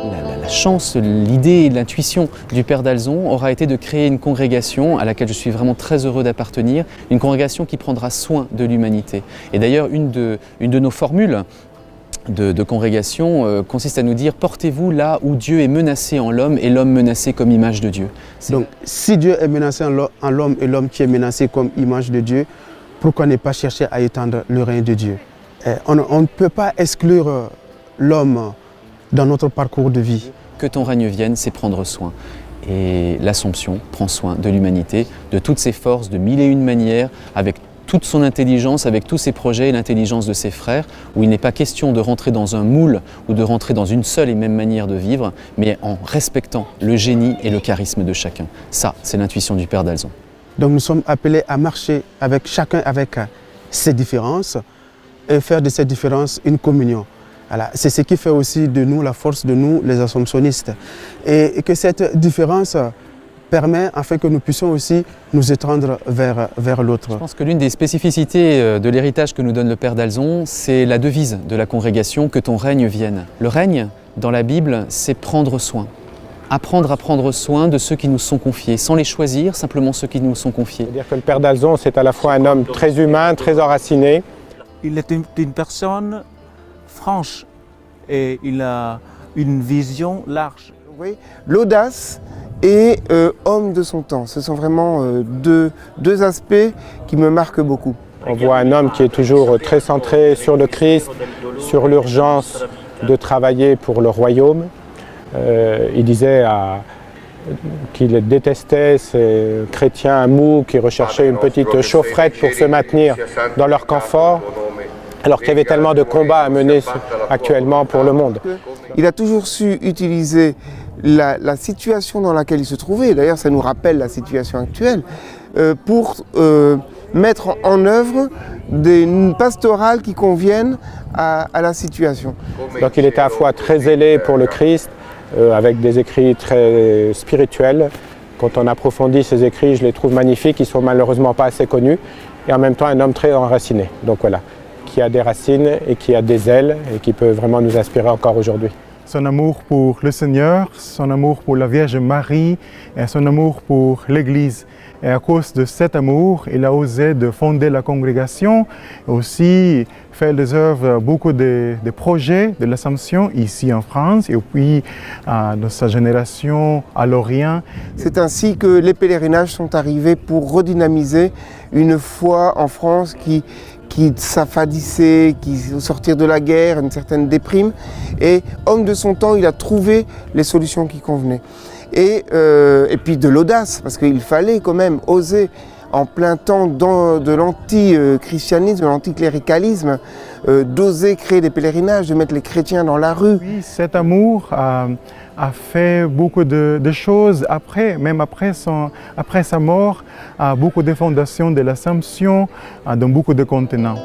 La chance, l'idée et l'intuition du Père d'Alzon aura été de créer une congrégation à laquelle je suis vraiment très heureux d'appartenir, une congrégation qui prendra soin de l'humanité. Et d'ailleurs, une de nos formules de congrégation consiste à nous dire « Portez-vous là où Dieu est menacé en l'homme et l'homme menacé comme image de Dieu ». Donc, si Dieu est menacé en l'homme et l'homme qui est menacé comme image de Dieu, pourquoi ne pas chercher à étendre le règne de Dieu? On ne peut pas exclure l'homme dans notre parcours de vie. Que ton règne vienne, c'est prendre soin. Et l'Assomption prend soin de l'humanité, de toutes ses forces, de mille et une manières, avec toute son intelligence, avec tous ses projets et l'intelligence de ses frères, où il n'est pas question de rentrer dans un moule ou de rentrer dans une seule et même manière de vivre, mais en respectant le génie et le charisme de chacun. Ça, c'est l'intuition du Père d'Alzon. Donc nous sommes appelés à marcher avec chacun avec ses différences et faire de ces différences une communion. Voilà. C'est ce qui fait aussi de nous la force de nous, les assomptionnistes. Et que cette différence permet afin que nous puissions aussi nous étendre vers l'autre. Je pense que l'une des spécificités de l'héritage que nous donne le Père d'Alzon, c'est la devise de la congrégation, que ton règne vienne. Le règne, dans la Bible, c'est prendre soin. Apprendre à prendre soin de ceux qui nous sont confiés, sans les choisir, simplement ceux qui nous sont confiés. C'est-à-dire que le Père d'Alzon, c'est à la fois un homme très humain, très enraciné. Il est une personne franche et il a une vision large. Oui, l'audace et homme de son temps, ce sont vraiment deux aspects qui me marquent beaucoup. On voit un homme qui est toujours très centré sur le Christ, sur l'urgence de travailler pour le royaume. Il disait qu'il détestait ces chrétiens mous qui recherchaient une petite chaufferette pour se maintenir dans leur confort, alors qu'il y avait tellement de combats à mener actuellement pour le monde. Il a toujours su utiliser la situation dans laquelle il se trouvait, d'ailleurs ça nous rappelle la situation actuelle, pour mettre en œuvre des pastorales qui conviennent à la situation. Donc il était à la fois très zélé pour le Christ, avec des écrits très spirituels. Quand on approfondit ces écrits, je les trouve magnifiques, ils ne sont malheureusement pas assez connus, et en même temps un homme très enraciné. Donc voilà, qui a des racines et qui a des ailes et qui peut vraiment nous inspirer encore aujourd'hui. Son amour pour le Seigneur, son amour pour la Vierge Marie et son amour pour l'Église. Et à cause de cet amour, il a osé de fonder la congrégation, aussi faire des œuvres, beaucoup de projets de l'Assomption ici en France et puis dans sa génération à Lorient. C'est ainsi que les pèlerinages sont arrivés pour redynamiser une foi en France qui s'affadissait, qui sortir de la guerre, une certaine déprime. Et homme de son temps, il a trouvé les solutions qui convenaient. Et puis de l'audace, parce qu'il fallait quand même oser, en plein temps de l'anti-christianisme, de l'anticléricalisme, d'oser créer des pèlerinages, de mettre les chrétiens dans la rue. Oui, cet amour a fait beaucoup de choses après, même après sa mort, beaucoup de fondations de l'Assomption dans beaucoup de continents.